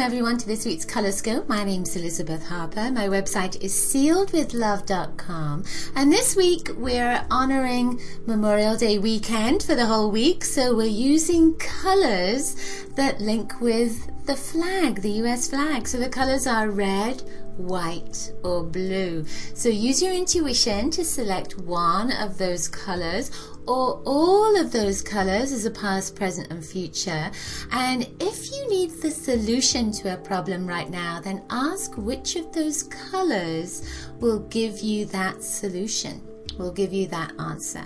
everyone to this week's Colorscope. My name's Elizabeth Harper. My website is sealedwithlove.com, and this week we're honoring Memorial Day weekend for the whole week, so we're using colors that link with the flag, the US flag. So the colors are red, white or blue. So use your intuition to select one of those colors or all of those colors as a past, present and future. And if you need the solution to a problem right now, then ask which of those colors will give you that solution, will give you that answer.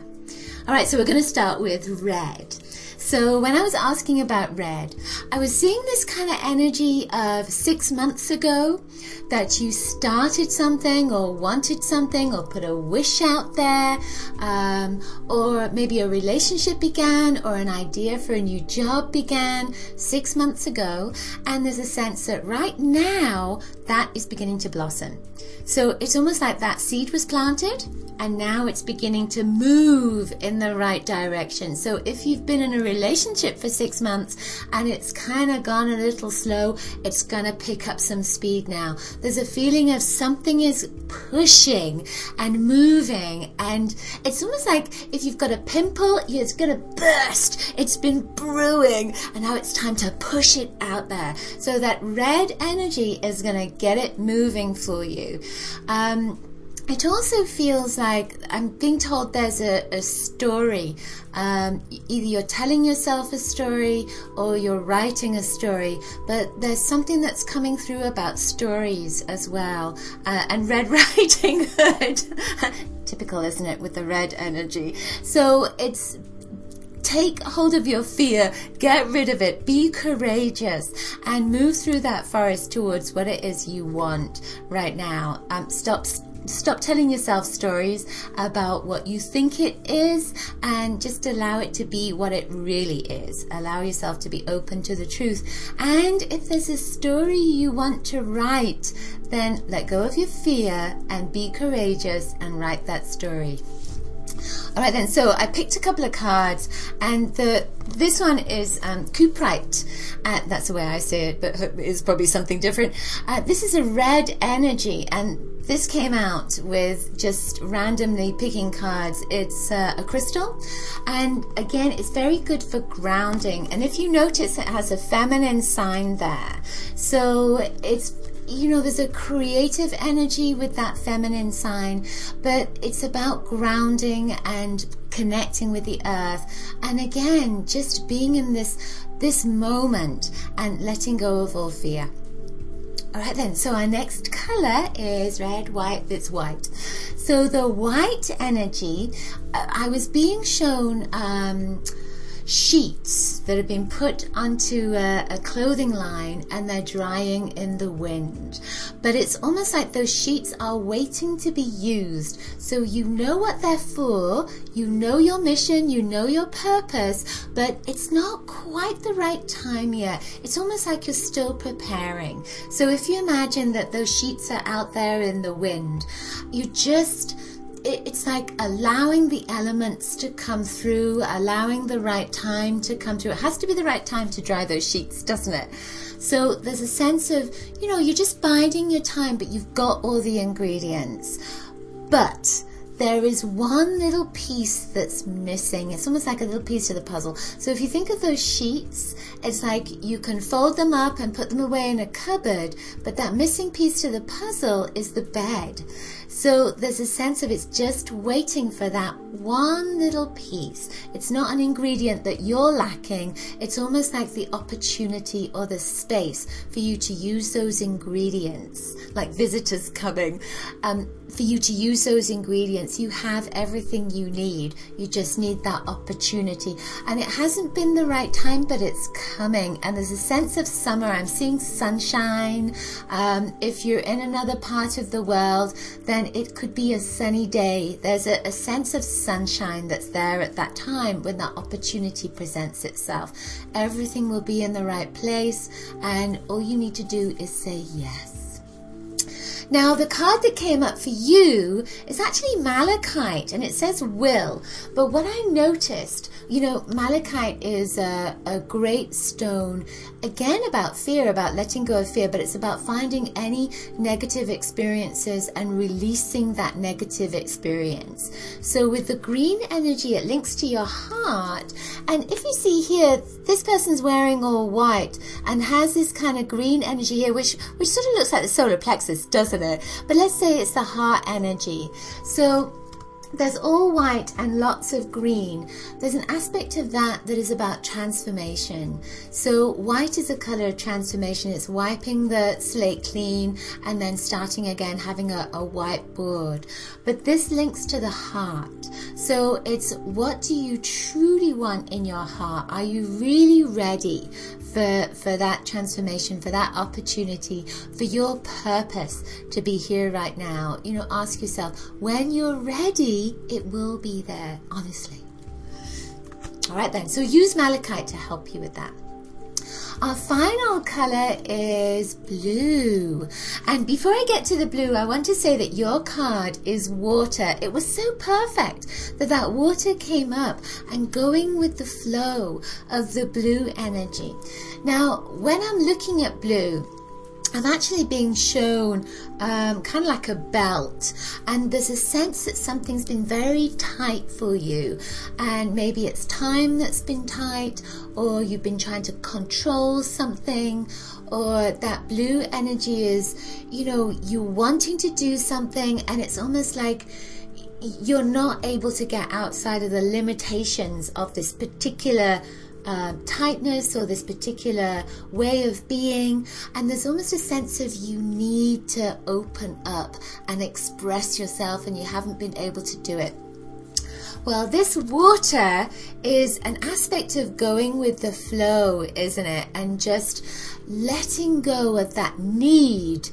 All right, so we're going to start with red. So when I was asking about red, I was seeing this kind of energy of 6 months ago that you started something or wanted something or put a wish out there, or maybe a relationship began or an idea for a new job began 6 months ago, and there's a sense that right now that is beginning to blossom. So it's almost like that seed was planted and now it's beginning to move in the right direction. So if you've been in a relationship for 6 months and it's kind of gone a little slow, it's going to pick up some speed now. There's a feeling of something is pushing and moving, and it's almost like if you've got a pimple, it's going to burst. It's been brewing and now it's time to push it out there. So that red energy is going to get it moving for you. It also feels like I'm being told there's a story. Either you're telling yourself a story or you're writing a story, but there's something that's coming through about stories as well. And Red Riding Hood, typical, isn't it, with the red energy? So it's take hold of your fear, get rid of it, be courageous, and move through that forest towards what it is you want right now. Stop telling yourself stories about what you think it is, and just allow it to be what it really is. Allow yourself to be open to the truth. And if there's a story you want to write, then let go of your fear and be courageous and write that story. All right then, so I picked a couple of cards, and this one is Cuprite. That's the way I say it, but it's probably something different. This is a red energy, and this came out with just randomly picking cards. It's a crystal, and again, it's very good for grounding. And if you notice, it has a feminine sign there. So it's, you know, there's a creative energy with that feminine sign, but it's about grounding and connecting with the earth. And again, just being in this moment and letting go of all fear. All right then, so our next color is red, white. It's white. So the white energy, I was being shown sheets that have been put onto a clothing line, and they're drying in the wind. But it's almost like those sheets are waiting to be used. So you know what they're for, you know your mission, you know your purpose, but it's not quite the right time yet. It's almost like you're still preparing. So if you imagine that those sheets are out there in the wind, it's like allowing the elements to come through, allowing the right time to come through. It has to be the right time to dry those sheets, doesn't it? So there's a sense of, you know, you're just biding your time, but you've got all the ingredients. But there is one little piece that's missing. It's almost like a little piece of the puzzle. So if you think of those sheets, it's like you can fold them up and put them away in a cupboard, but that missing piece to the puzzle is the bed. So there's a sense of it's just waiting for that one little piece. It's not an ingredient that you're lacking. It's almost like the opportunity or the space for you to use those ingredients, like visitors coming, for you to use those ingredients. You have everything you need. You just need that opportunity. And it hasn't been the right time, but it's coming. And there's a sense of summer. I'm seeing sunshine. If you're in another part of the world, then it could be a sunny day. There's a sense of sunshine that's there at that time when that opportunity presents itself. Everything will be in the right place, and all you need to do is say yes. Now, the card that came up for you is actually malachite, and it says will. But what I noticed, you know, malachite is a great stone, again, about fear, about letting go of fear, but it's about finding any negative experiences and releasing that negative experience. So with the green energy, it links to your heart. And if you see here, this person's wearing all white and has this kind of green energy here, which sort of looks like the solar plexus, doesn't it? But let's say it's the heart energy. So there's all white and lots of green. There's an aspect of that that is about transformation. So white is a color of transformation. It's wiping the slate clean and then starting again, having a whiteboard. But this links to the heart. So it's, what do you truly want in your heart? Are you really ready for that transformation, for that opportunity, for your purpose to be here right now? You know, ask yourself, when you're ready, it will be there, honestly. All right then, so use malachite to help you with that. Our final color is blue. And before I get to the blue, I want to say that your card is water. It was so perfect that water came up and going with the flow of the blue energy. Now, when I'm looking at blue, I'm actually being shown kind of like a belt, and there's a sense that something's been very tight for you, and maybe it's time that's been tight, or you've been trying to control something, or that blue energy is, you know, you wanting to do something and it's almost like you're not able to get outside of the limitations of this particular tightness or this particular way of being, and there's almost a sense of you need to open up and express yourself and you haven't been able to do it. Well, this water is an aspect of going with the flow, isn't it? And just letting go of that need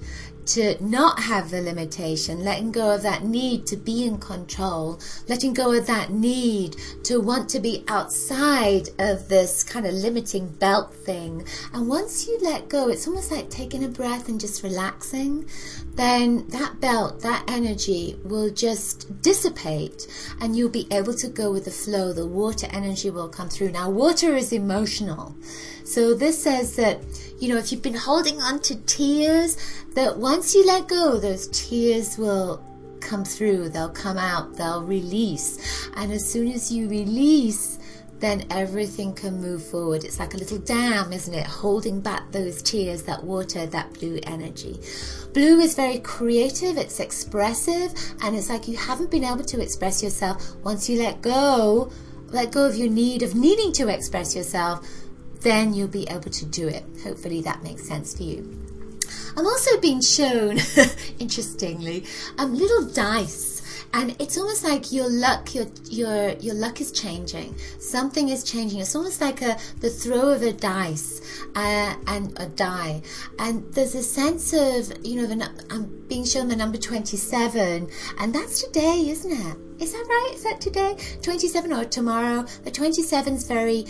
to not have the limitation, letting go of that need to be in control, letting go of that need to want to be outside of this kind of limiting belt thing. And once you let go, it's almost like taking a breath and just relaxing. Then that belt, that energy will just dissipate and you'll be able to go with the flow. The water energy will come through. Now, water is emotional. So this says that, you know, if you've been holding on to tears, that once you let go, those tears will come through, they'll come out, they'll release. And as soon as you release, then everything can move forward. It's like a little dam, isn't it? Holding back those tears, that water, that blue energy. Blue is very creative, it's expressive, and it's like you haven't been able to express yourself. Once you let go of your need of needing to express yourself, then you'll be able to do it. Hopefully that makes sense to you. I'm also being shown, interestingly, little dice. And it's almost like your luck, your luck is changing. Something is changing. It's almost like the throw of a dice and a die. And there's a sense of, you know, I'm being shown the number 27, and that's today, isn't it? Is that right? Is that today? 27 or tomorrow? The 27 is very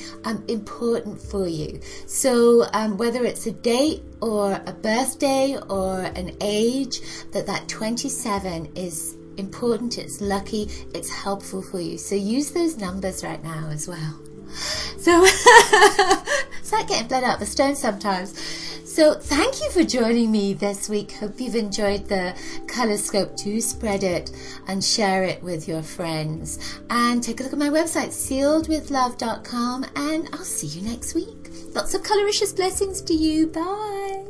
important for you. So whether it's a date or a birthday or an age, that 27 is important, it's lucky, it's helpful for you. So use those numbers right now as well. So it's like getting blood out of a stone sometimes. So thank you for joining me this week. Hope you've enjoyed the ColorScope. Do spread it and share it with your friends. And take a look at my website, sealedwithlove.com, and I'll see you next week. Lots of coloricious blessings to you. Bye.